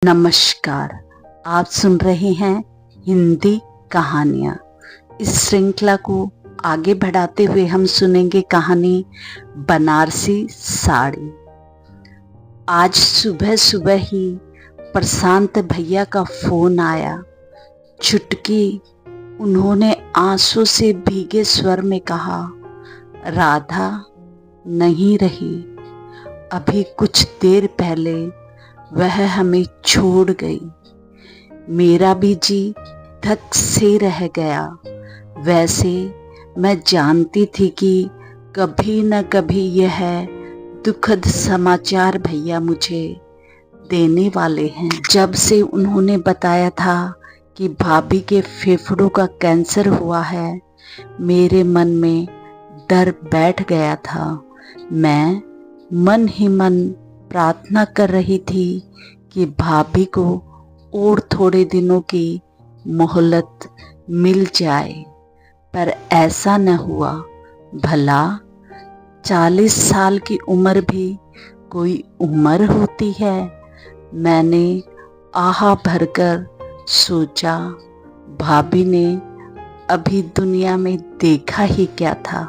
नमस्कार। आप सुन रहे हैं हिंदी कहानियाँ। इस श्रृंखला को आगे बढ़ाते हुए हम सुनेंगे कहानी बनारसी साड़ी। आज सुबह सुबह ही प्रशांत भैया का फोन आया। चुटकी उन्होंने आंसू से भीगे स्वर में कहा, राधा नहीं रही। अभी कुछ देर पहले वह हमें छोड़ गई। मेरा भी जी धक से रह गया। वैसे मैं जानती थी कि कभी न कभी यह दुखद समाचार भैया मुझे देने वाले हैं। जब से उन्होंने बताया था कि भाभी के फेफड़ों का कैंसर हुआ है, मेरे मन में डर बैठ गया था। मैं मन ही मन प्रार्थना कर रही थी कि भाभी को और थोड़े दिनों की मोहलत मिल जाए, पर ऐसा न हुआ। भला 40 साल की उम्र भी कोई उम्र होती है? मैंने आहा भरकर सोचा, भाभी ने अभी दुनिया में देखा ही क्या था।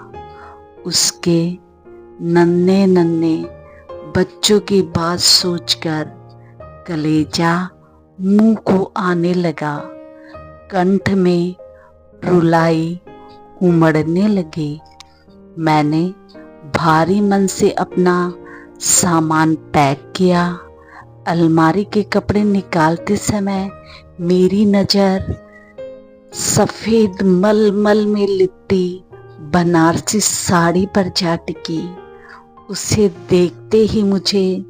उसके नन्हे नन्हे बच्चों की बात सोचकर कलेजा मुंह को आने लगा। कंठ में रुलाई उमड़ने लगी। मैंने भारी मन से अपना सामान पैक किया। अलमारी के कपड़े निकालते समय मेरी नज़र सफ़ेद मलमल में लिपटी बनारसी साड़ी पर जा टिकी। उसे देखते ही मुझे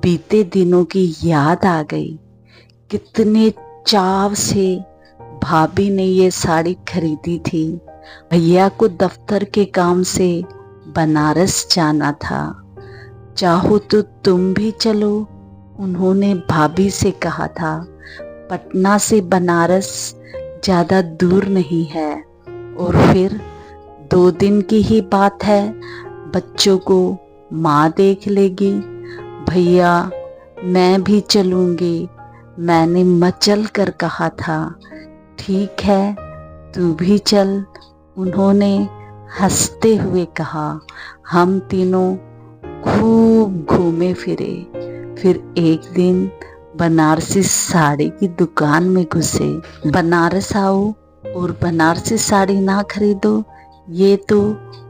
बीते दिनों की याद आ गई। कितने चाव से भाभी ने ये साड़ी खरीदी थी। भैया को दफ्तर के काम से बनारस जाना था। चाहो तो तुम भी चलो, उन्होंने भाभी से कहा था। पटना से बनारस ज़्यादा दूर नहीं है और फिर 2 दिन की ही बात है। बच्चों को माँ देख लेगी। भैया मैं भी चलूँगी, मैंने मचल कर कहा था। ठीक है तू भी चल, उन्होंने हंसते हुए कहा। हम तीनों खूब घूमे फिरे। फिर एक दिन बनारसी साड़ी की दुकान में घुसे। बनारस आओ और बनारसी साड़ी ना खरीदो, ये तो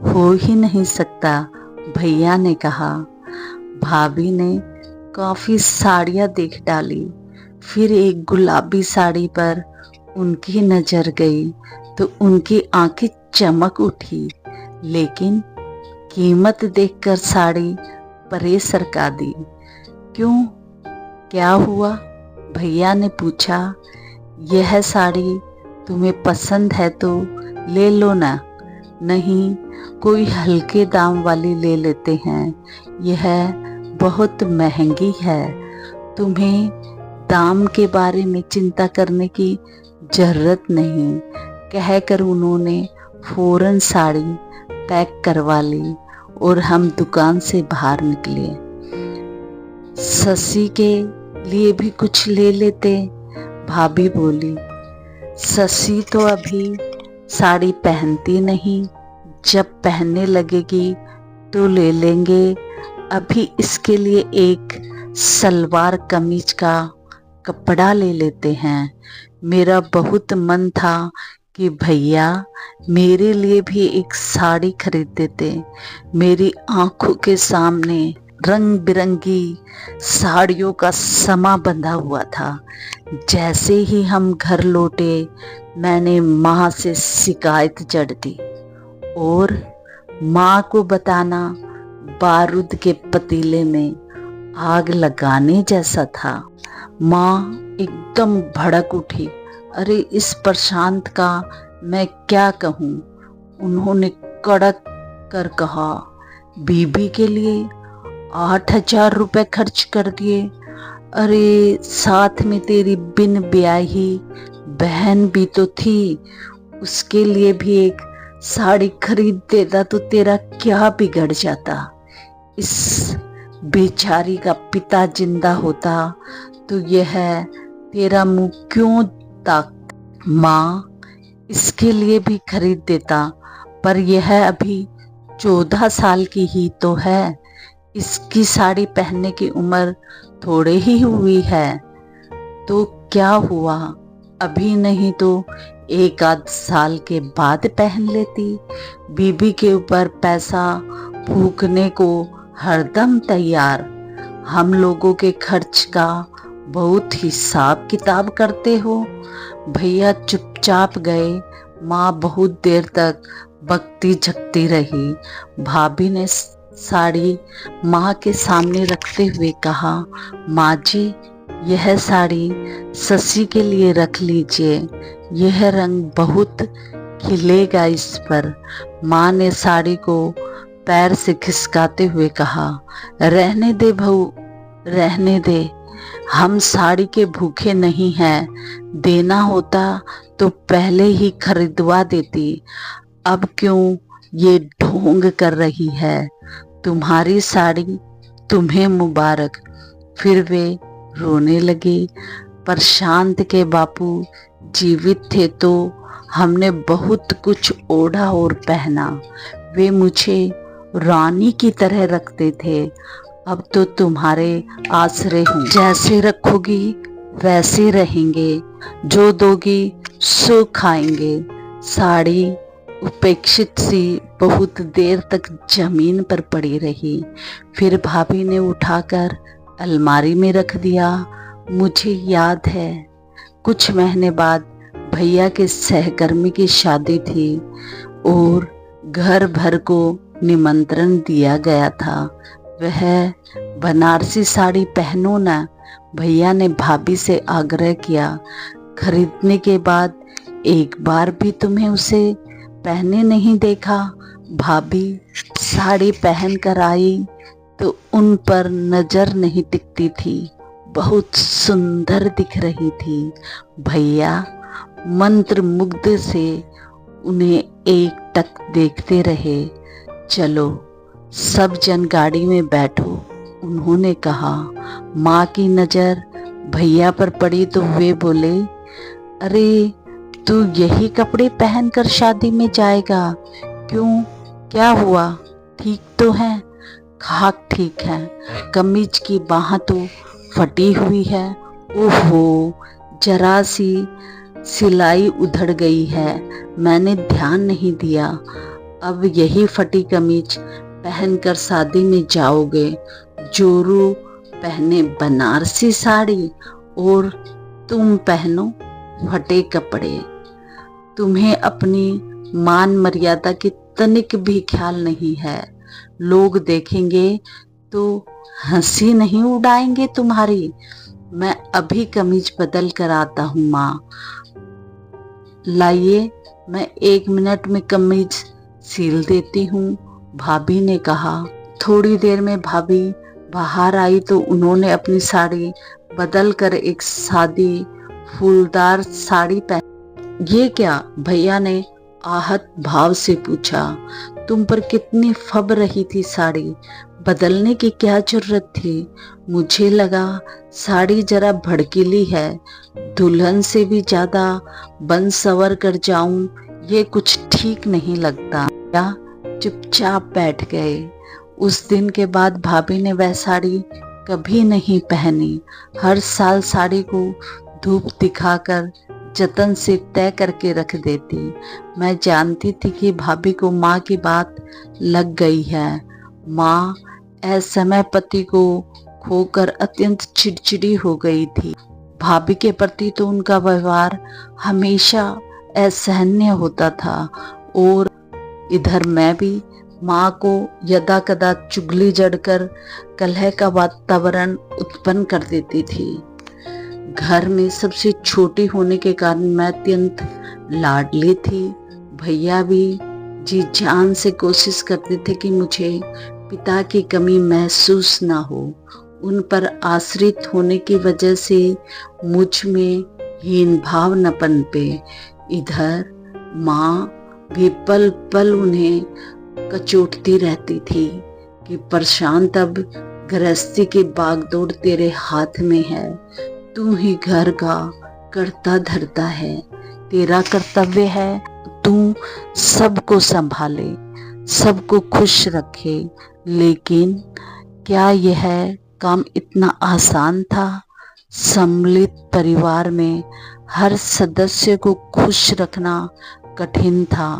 हो ही नहीं सकता, भैया ने कहा। भाभी ने काफ़ी साड़ियाँ देख डाली। फिर एक गुलाबी साड़ी पर उनकी नज़र गई तो उनकी आंखें चमक उठी, लेकिन कीमत देखकर साड़ी परे सरका दी। क्यों, क्या हुआ? भैया ने पूछा। यह साड़ी तुम्हें पसंद है तो ले लो ना। नहीं, कोई हल्के दाम वाली ले लेते हैं, यह बहुत महंगी है। तुम्हें दाम के बारे में चिंता करने की जरूरत नहीं, कहकर उन्होंने फौरन साड़ी पैक करवा ली और हम दुकान से बाहर निकले। शशि के लिए भी कुछ ले लेते, भाभी बोली। शशि तो अभी साड़ी पहनती नहीं, जब पहनने लगेगी तो ले लेंगे। अभी इसके लिए एक सलवार कमीज का कपड़ा ले लेते हैं। मेरा बहुत मन था कि भैया मेरे लिए भी एक साड़ी खरीद देते। मेरी आंखों के सामने रंग बिरंगी साड़ियों का समा बंधा हुआ था। जैसे ही हम घर लौटे, मैंने माँ से शिकायत जड़ दी और माँ को बताना बारूद के पतीले में आग लगाने जैसा था। माँ एकदम भड़क उठी। अरे इस प्रशांत का मैं क्या कहूँ, उन्होंने कड़क कर कहा। बीबी के लिए 8,000 रुपए खर्च कर दिए। अरे साथ में तेरी बिन ब्याही बहन भी तो थी, उसके लिए भी एक साड़ी खरीद देता तो तेरा क्या बिगड़ जाता। इस बेचारी का पिता जिंदा होता तो यह तेरा मुंह क्यों ताक? माँ, इसके लिए भी खरीद देता, पर यह अभी 14 साल की ही तो है। इसकी साड़ी पहनने की उम्र थोड़े ही हुई है। तो क्या हुआ, अभी नहीं तो 1 आध साल के बाद पहन लेती। बीबी के ऊपर पैसा फूकने को हरदम तैयार। हम लोगों के खर्च का बहुत हिसाब किताब करते हो। भैया चुपचाप गए। माँ बहुत देर तक बकती झकती रही। भाभी ने साड़ी माँ के सामने रखते हुए कहा, माँ जी, यह साड़ी ससी के लिए रख लीजिए, यह रंग बहुत खिलेगा इस पर। माँ ने साड़ी को पैर से खिसकाते हुए कहा, रहने दे बहू, रहने दे, हम साड़ी के भूखे नहीं हैं। देना होता तो पहले ही खरीदवा देती। अब क्यों ये ढोंग कर रही है? तुम्हारी साड़ी तुम्हें मुबारक। फिर वे रोने लगे। प्रशांत के बापू जीवित थे तो हमने बहुत कुछ ओढ़ा और पहना। वे मुझे रानी की तरह रखते थे। अब तो तुम्हारे आसरे हूँ, जैसे रखोगी वैसे रहेंगे, जो दोगी सो खाएंगे। साड़ी उपेक्षित सी बहुत देर तक जमीन पर पड़ी रही। फिर भाभी ने उठाकर अलमारी में रख दिया। मुझे याद है, कुछ महीने बाद भैया के सहकर्मी की शादी थी और घर भर को निमंत्रण दिया गया था। वह बनारसी साड़ी पहनो ना, भैया ने भाभी से आग्रह किया। खरीदने के बाद एक बार भी तुम्हें उसे पहने नहीं देखा। भाभी साड़ी पहन कर आई तो उन पर नजर नहीं टिकती थी, बहुत सुंदर दिख रही थी। भैया मंत्र मुग्ध से उन्हें एक टक देखते रहे। चलो सब जन गाड़ी में बैठो, उन्होंने कहा। माँ की नजर भैया पर पड़ी तो वे बोले, अरे तू यही कपड़े पहनकर शादी में जाएगा? क्यों, क्या हुआ, ठीक तो है? खाक ठीक है, कमीज की बाह तो फटी हुई है। ओहो, जरा सी सिलाई उधड़ गई है, मैंने ध्यान नहीं दिया। अब यही फटी कमीज पहनकर शादी में जाओगे? जोरू पहने बनारसी साड़ी और तुम पहनो फटे कपड़े। तुम्हें अपनी मान मर्यादा की तनिक भी ख्याल नहीं है। लोग देखेंगे तो हंसी नहीं उड़ाएंगे तुम्हारी? मैं अभी कमीज बदल कर आता हूँ माँ। लाइए, मैं 1 मिनट में कमीज सील देती हूँ, भाभी ने कहा। थोड़ी देर में भाभी बाहर आई तो उन्होंने अपनी साड़ी बदल कर एक सादी फूलदार साड़ी पहन। ये क्या? भैया ने आहत भाव से पूछा। तुम पर कितनी फब रही थी साड़ी, बदलने की क्या जरूरत थी? मुझे लगा साड़ी जरा भड़कीली है, दुल्हन से भी ज्यादा बन सवर कर जाऊं, ये कुछ ठीक नहीं लगता। या चुपचाप बैठ गए। उस दिन के बाद भाभी ने वह साड़ी कभी नहीं पहनी। हर साल साड़ी को धूप दिखाकर जतन से तय करके रख देती। मैं जानती थी कि भाभी को माँ की बात लग गई है। माँ असमय पति को खोकर अत्यंत चिड़चिड़ी हो गई थी। भाभी के प्रति तो उनका व्यवहार हमेशा असहनीय होता था और इधर मैं भी माँ को यदा कदा चुगली जड़कर कलह का वातावरण उत्पन्न कर देती थी। घर में सबसे छोटी होने के कारण मैं अत्यंत लाडली थी। भैया भी जी जान से कोशिश करते थे कि मुझे पिता की कमी महसूस ना हो। उन पर आश्रित होने की वजह से मुझ में हीन भाव न पनपे। इधर माँ भी पल पल उन्हें कचोटती रहती थी कि प्रशांत अब गृहस्थी की बागडोर तेरे हाथ में है, तू ही घर का करता धरता है, तेरा कर्तव्य है तू सबको संभाले, सबको खुश रखे। लेकिन क्या यह काम इतना आसान था? सम्मिलित परिवार में हर सदस्य को खुश रखना कठिन था।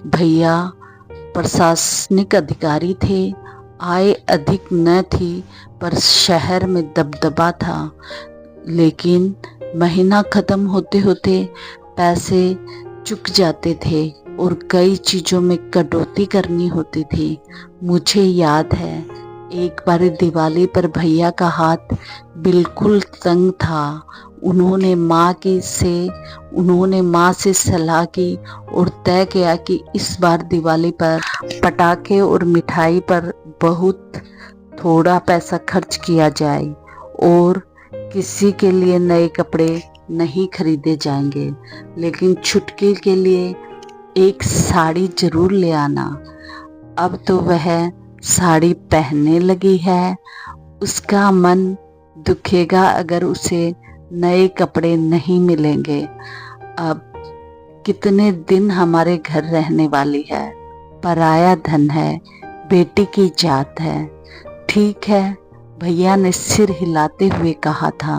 भैया प्रशासनिक अधिकारी थे, आय अधिक न थी पर शहर में दबदबा था। लेकिन महीना खत्म होते होते पैसे चुक जाते थे और कई चीज़ों में कटौती करनी होती थी। मुझे याद है एक बार दिवाली पर भैया का हाथ बिल्कुल तंग था। उन्होंने माँ से सलाह की और तय किया कि इस बार दिवाली पर पटाखे और मिठाई पर बहुत थोड़ा पैसा खर्च किया जाए और किसी के लिए नए कपड़े नहीं खरीदे जाएंगे, लेकिन छुटकी के लिए एक साड़ी जरूर ले आना। अब तो वह साड़ी पहनने लगी है, उसका मन दुखेगा अगर उसे नए कपड़े नहीं मिलेंगे। अब कितने दिन हमारे घर रहने वाली है, पराया धन है, बेटी की जात है। ठीक है, भैया ने सिर हिलाते हुए कहा था।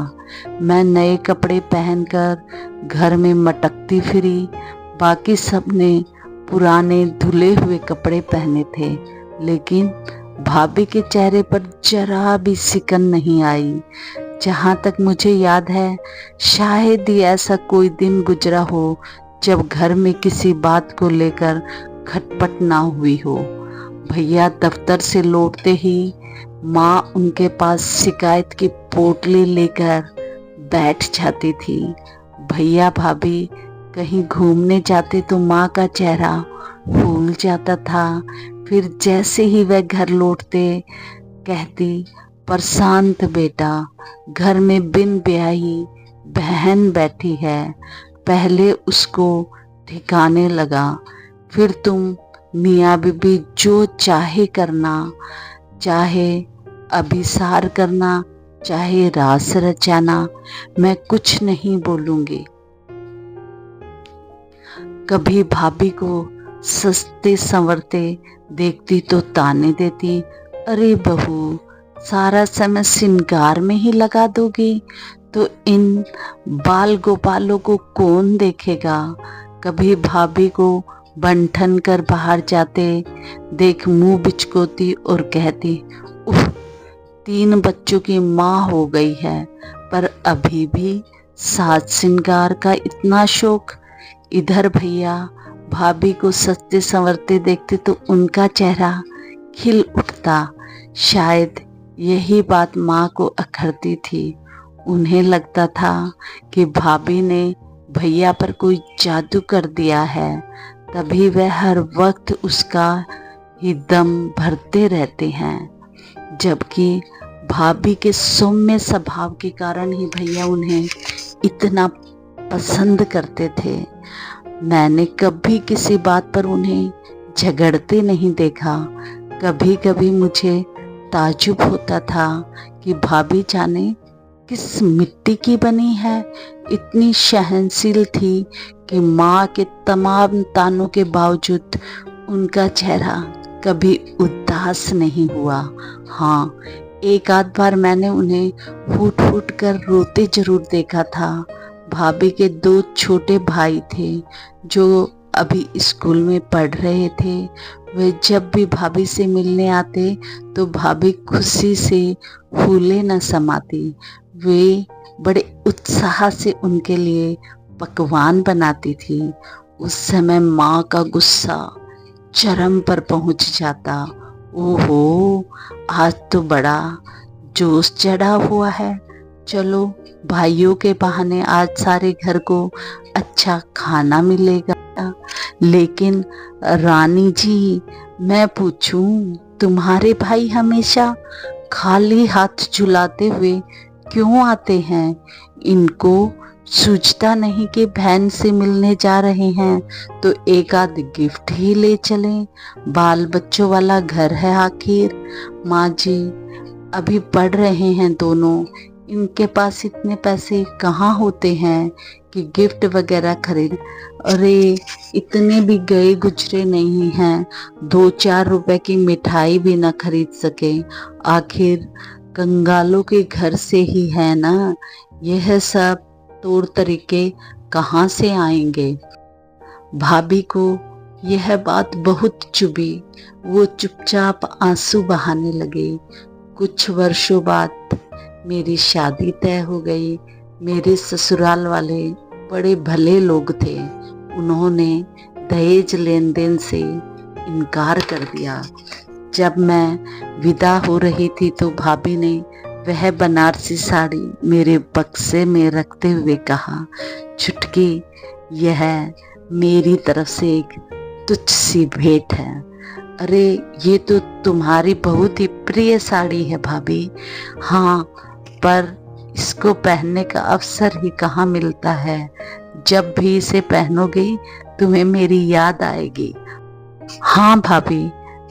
मैं नए कपड़े पहनकर घर में मटकती फिरी। बाकी सब ने पुराने धुले हुए कपड़े पहने थे, लेकिन भाभी के चेहरे पर जरा भी सिकन नहीं आई। जहाँ तक मुझे याद है, शायद ही ऐसा कोई दिन गुजरा हो जब घर में किसी बात को लेकर खटपट ना हुई हो। भैया दफ्तर से लौटते ही माँ उनके पास शिकायत की पोटली लेकर बैठ जाती थी। भैया भाभी कहीं घूमने जाते तो माँ का चेहरा फूल जाता था। फिर जैसे ही वह घर लौटते कहती, प्रशांत बेटा, घर में बिन ब्याही बहन बैठी है, पहले उसको ठिकाने लगा, फिर तुम मियाँ बीबी जो चाहे करना, चाहे अभिसार करना, चाहे रास रचाना, मैं कुछ नहीं बोलूँगी। कभी भाभी को सस्ते संवरते देखती तो ताने देती, अरे बहू, सारा समय श्रृंगार में ही लगा दोगी तो इन बाल गोपालों को कौन देखेगा। कभी भाभी को बंठन कर बाहर जाते देख मुंह बिचकोती और कहती, उफ, 3 बच्चों की माँ हो गई है पर अभी भी साज श्रृंगार का इतना शौक। इधर भैया भाभी को सस्ते संवरते देखते तो उनका चेहरा खिल उठता। शायद यही बात माँ को अखरती थी। उन्हें लगता था कि भाभी ने भैया पर कोई जादू कर दिया है, तभी वह हर वक्त उसका ही दम भरते रहते हैं। जबकि भाभी के सौम्य स्वभाव के कारण ही भैया उन्हें इतना पसंद करते थे। मैंने कभी किसी बात पर उन्हें झगड़ते नहीं देखा। कभी कभी मुझे ताज्जुब होता था कि भाभी जाने किस मिट्टी की बनी है, इतनी सहनशील थी कि माँ के तमाम तानों के बावजूद उनका चेहरा कभी उदास नहीं हुआ। हाँ, एक आध बार मैंने उन्हें फूट फूट कर रोते जरूर देखा था। भाभी के 2 छोटे भाई थे जो अभी स्कूल में पढ़ रहे थे। वे जब भी भाभी से मिलने आते तो भाभी खुशी से फूले न समाती। वे बड़े उत्साह से उनके लिए पकवान बनाती थी। उस समय माँ का गुस्सा चरम पर पहुँच जाता। ओहो, आज तो बड़ा जोश चढ़ा हुआ है, चलो भाइयों के बहाने आज सारे घर को अच्छा खाना मिलेगा। लेकिन रानी जी, मैं पूछूं, तुम्हारे भाई हमेशा खाली हाथ झुलाते हुए क्यों आते हैं? इनको सूझता नहीं कि बहन से मिलने जा रहे हैं तो एक आध गिफ्ट ही ले चलें। बाल बच्चों वाला घर है आखिर। माँ जी, अभी पढ़ रहे हैं दोनों, इनके पास इतने पैसे कहाँ होते हैं कि गिफ्ट वगैरह खरीद। अरे इतने भी गए गुजरे नहीं हैं, 2-4 रुपए की मिठाई भी ना खरीद सके। आखिर कंगालों के घर से ही है ना, यह सब तौर तरीके कहाँ से आएंगे। भाभी को यह बात बहुत चुभी। वो चुपचाप आंसू बहाने लगे। कुछ वर्षों बाद मेरी शादी तय हो गई। मेरे ससुराल वाले बड़े भले लोग थे। उन्होंने दहेज लेन देन से इनकार कर दिया। जब मैं विदा हो रही थी तो भाभी ने वह बनारसी साड़ी मेरे बक्से में रखते हुए कहा, छुटकी, यह मेरी तरफ से एक तुच्छ सी भेंट है। अरे ये तो तुम्हारी बहुत ही प्रिय साड़ी है भाभी। हाँ, पर इसको पहनने का अवसर ही कहाँ मिलता है। जब भी इसे पहनोगे तुम्हें मेरी याद आएगी। हाँ भाभी,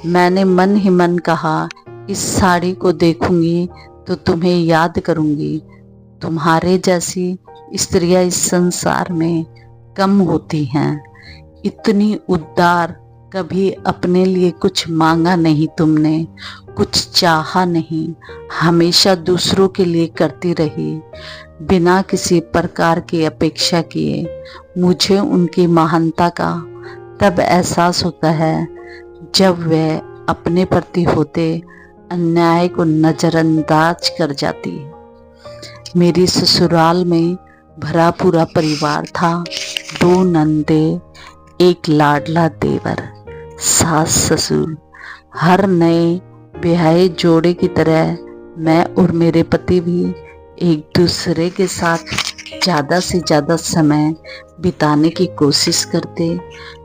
मैंने मन ही मन कहा, इस साड़ी को देखूंगी तो तुम्हें याद करूंगी। तुम्हारे जैसी स्त्रियां इस संसार में कम होती हैं। इतनी उदार, कभी अपने लिए कुछ मांगा नहीं तुमने, कुछ चाहा नहीं, हमेशा दूसरों के लिए करती रही, बिना किसी प्रकार की अपेक्षा किए। मुझे उनकी महानता का तब एहसास होता है जब वे अपने प्रति होते अन्याय को नजरअंदाज कर जाती। मेरी ससुराल में भरा पूरा परिवार था। 2 नंदे, एक लाडला देवर, सास ससुर। हर नए ब्याहे जोड़े की तरह मैं और मेरे पति भी एक दूसरे के साथ ज़्यादा से ज़्यादा समय बिताने की कोशिश करते।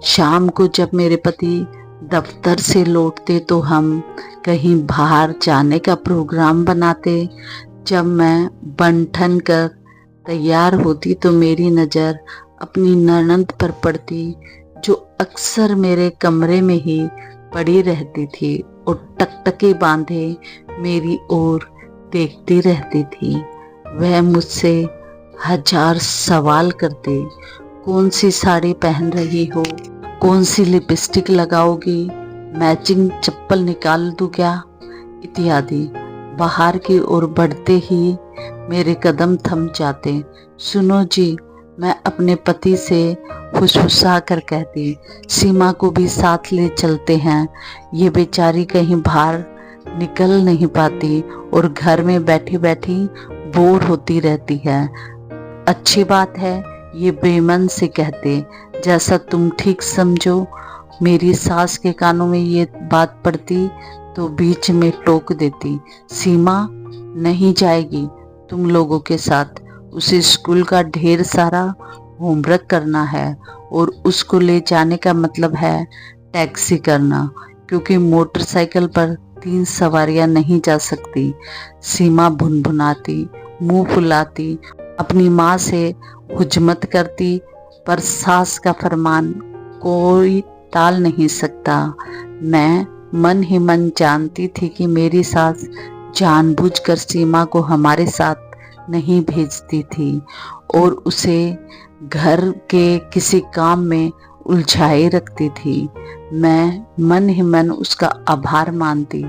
शाम को जब मेरे पति दफ्तर से लौटते तो हम कहीं बाहर जाने का प्रोग्राम बनाते। जब मैं बन ठन कर तैयार होती तो मेरी नज़र अपनी ननद पर पड़ती, जो अक्सर मेरे कमरे में ही पड़ी रहती थी और टकटके बांधे मेरी ओर देखती रहती थी। वह मुझसे 1000 सवाल करते, कौन सी साड़ी पहन रही हो, कौन सी लिपस्टिक लगाओगी, मैचिंग चप्पल निकाल दूं क्या, इत्यादि। बाहर की ओर बढ़ते ही मेरे कदम थम जाते। सुनो जी, मैं अपने पति से फुसफुसा कर कहती, सीमा को भी साथ ले चलते हैं। ये बेचारी कहीं बाहर निकल नहीं पाती और घर में बैठी बैठी बोर होती रहती है। अच्छी बात है, ये बेमन से कहते, जैसा तुम ठीक समझो। मेरी सास के कानों में ये बात पड़ती तो बीच में टोक देती, सीमा नहीं जाएगी तुम लोगों के साथ, उसे स्कूल का ढेर सारा होमवर्क करना है और उसको ले जाने का मतलब है टैक्सी करना, क्योंकि मोटरसाइकिल पर 3 सवारियां नहीं जा सकती। सीमा भुनभुनाती, मुंह फुलाती, अपनी माँ से हुजमत करती, पर सास का फरमान कोई टाल नहीं सकता। मैं मन ही मन जानती थी कि मेरी सास जानबूझकर सीमा को हमारे साथ नहीं भेजती थी और उसे घर के किसी काम में उलझाए रखती थी। मैं मन ही मन उसका आभार मानती।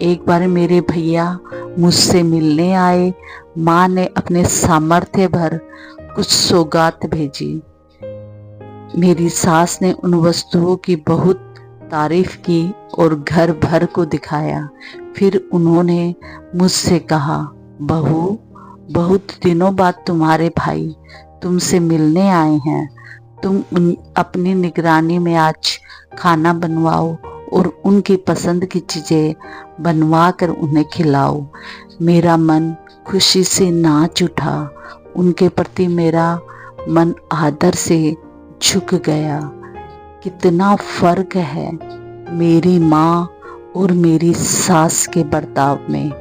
एक बार मेरे भैया मुझसे मिलने आए। माँ ने अपने सामर्थ्य भर कुछ सौगात भेजी। मेरी सास ने उन वस्तुओं की बहुत तारीफ की और घर भर को दिखाया। फिर उन्होंने मुझसे कहा, बहू, बहुत दिनों बाद तुम्हारे भाई तुमसे मिलने आए हैं। तुम अपनी निगरानी में आज खाना बनवाओ और उनकी पसंद की चीज़ें बनवा कर उन्हें खिलाओ। मेरा मन खुशी से नाच उठा। उनके प्रति मेरा मन आदर से झुक गया। कितना फर्क है मेरी माँ और मेरी सास के बर्ताव में।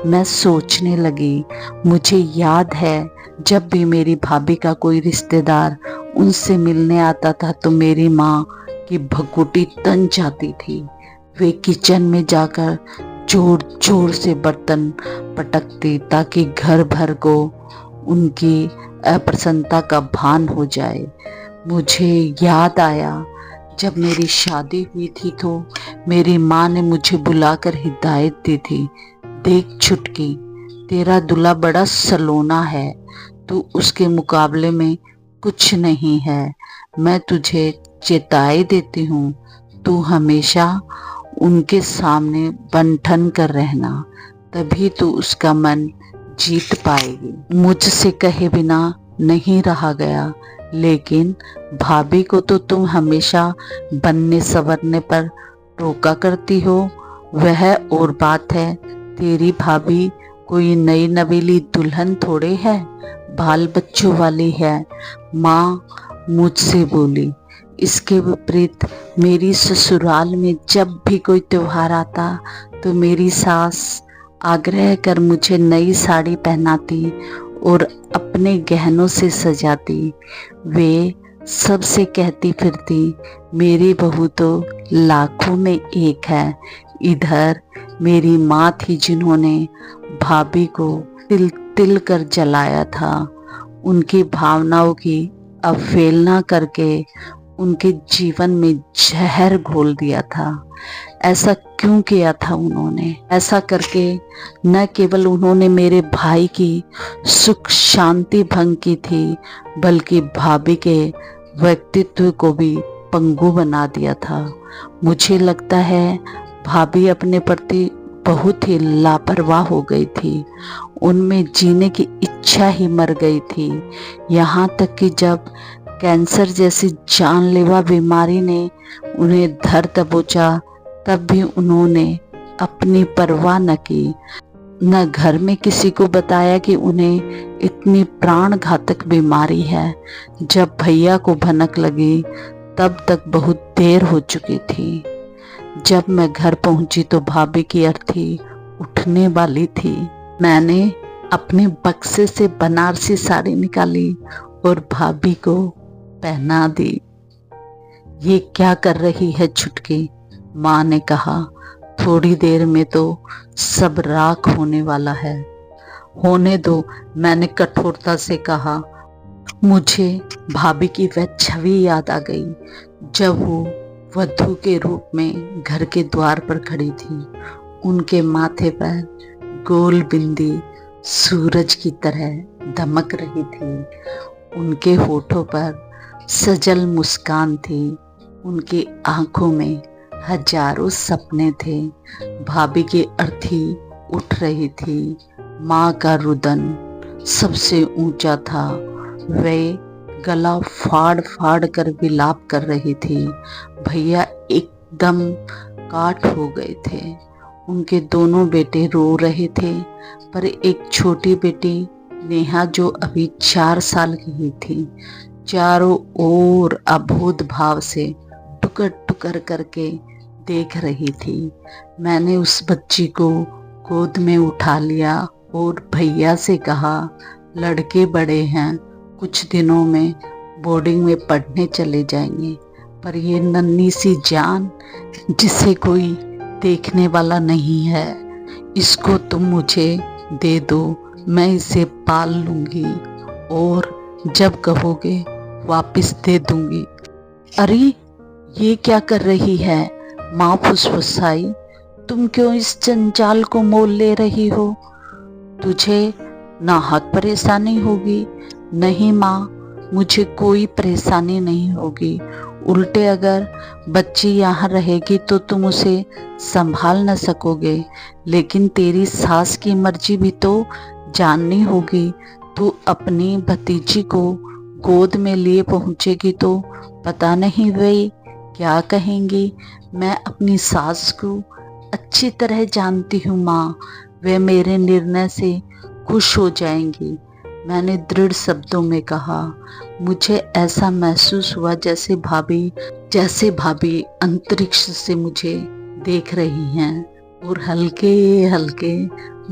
मैं सोचने लगी, मुझे याद है जब भी मेरी भाभी का कोई रिश्तेदार उनसे मिलने आता था तो मेरी माँ की भकुटी तन जाती थी। वे किचन में जाकर जोर जोर से बर्तन पटकती ताकि घर भर को उनकी अप्रसन्नता का भान हो जाए। मुझे याद आया जब मेरी शादी हुई थी तो मेरी माँ ने मुझे बुलाकर हिदायत दी थी, देख छुटकी, तेरा दूल्हा बड़ा सलोना है, तू उसके मुकाबले में कुछ नहीं है। मैं तुझे चेताई देती हूँ, तू हमेशा उनके सामने बन-ठन कर रहना, तभी तू उसका मन जीत पाएगी। मुझसे कहे बिना नहीं रहा गया, लेकिन भाभी को तो तुम हमेशा बनने संवरने पर टोका करती हो। वह और बात है, तेरी भाभी कोई नई नवेली दुल्हन थोड़े है, बाल बच्चों वाली है, माँ मुझसे बोली। इसके विपरीत मेरी ससुराल में जब भी कोई त्योहार आता तो मेरी सास आग्रह कर मुझे नई साड़ी पहनाती और अपने गहनों से सजाती। वे सबसे कहती फिरती, मेरी बहू तो लाखों में एक है। इधर मेरी माँ थी जिन्होंने भाभी को तिल तिल कर जलाया था, उनकी भावनाओं की अवहेलना करके उनके जीवन में जहर घोल दिया था। ऐसा क्यों किया था उन्होंने? ऐसा करके न केवल उन्होंने मेरे भाई की सुख शांति भंग की थी, बल्कि भाभी के व्यक्तित्व को भी पंगु बना दिया था। मुझे लगता है भाभी अपने प्रति बहुत ही लापरवाह हो गई थी। उनमें जीने की इच्छा ही मर गई थी। यहाँ तक कि जब कैंसर जैसी जानलेवा बीमारी ने उन्हें धर दबोचा, तब भी उन्होंने अपनी परवाह न की, न घर में किसी को बताया कि उन्हें इतनी प्राण घातक बीमारी है। जब भैया को भनक लगी तब तक बहुत देर हो चुकी थी। जब मैं घर पहुंची तो भाभी की अर्थी उठने वाली थी। मैंने अपने बक्से से बनारसी साड़ी निकाली और भाभी को पहना दी। ये क्या कर रही है छुटकी? माँ ने कहा, थोड़ी देर में तो सब राख होने वाला है। होने दो, मैंने कठोरता से कहा। मुझे भाभी की वह छवि याद आ गई जब वो वधू के रूप में घर के द्वार पर खड़ी थी। उनके माथे पर गोल बिंदी सूरज की तरह दमक रही थी। उनके होठों पर सजल मुस्कान थी। उनकी आंखों में हजारों सपने थे। भाभी की अर्थी उठ रही थी। माँ का रुदन सबसे ऊंचा था। वे गला फाड़ फाड़ कर विलाप कर रही थी। भैया एकदम काट हो गए थे। उनके दोनों बेटे रो रहे थे, पर एक छोटी बेटी नेहा, जो अभी 4 साल की ही थी, चारों ओर अबोध भाव से टुकर टुकर करके देख रही थी। मैंने उस बच्ची को गोद में उठा लिया और भैया से कहा, लड़के बड़े हैं, कुछ दिनों में बोर्डिंग में पढ़ने चले जाएंगे, पर ये नन्ही सी जान जिसे कोई देखने वाला नहीं है, इसको तुम मुझे दे दो। मैं इसे पाल लूंगी और जब कहोगे वापस दे दूंगी। अरे ये क्या कर रही है? माँ फुसफुसाई। तुम क्यों इस जंजाल को मोल ले रही हो? तुझे नाहक परेशानी होगी। नहीं माँ, मुझे कोई परेशानी नहीं होगी। उल्टे अगर बच्ची यहाँ रहेगी तो तुम उसे संभाल न सकोगे, लेकिन तेरी सास की मर्जी भी तो जाननी होगी। तू अपनी भतीजी को गोद में लिए पहुँचेगी तो पता नहीं वे क्या कहेंगी। मैं अपनी सास को अच्छी तरह जानती हूँ माँ, वे मेरे निर्णय से खुश हो जाएंगी। मैंने दृढ़ शब्दों में कहा। मुझे ऐसा महसूस हुआ जैसे भाभी अंतरिक्ष से मुझे देख रही हैं और हल्के हल्के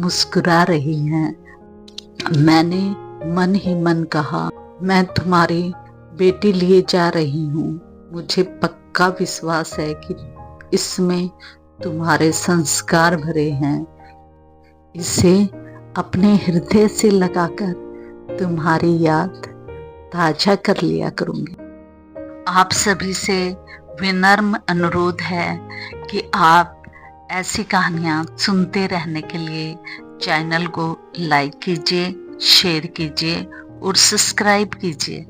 मुस्कुरा रही हैं। मैंने मन ही मन कहा, मैं तुम्हारी बेटी लिए जा रही हूँ। मुझे पक्का विश्वास है कि इसमें तुम्हारे संस्कार भरे हैं। इसे अपने हृदय से लगाकर तुम्हारी याद ताजा कर लिया करूंगी। आप सभी से विनम्र अनुरोध है कि आप ऐसी कहानियाँ सुनते रहने के लिए चैनल को लाइक कीजिए, शेयर कीजिए और सब्सक्राइब कीजिए।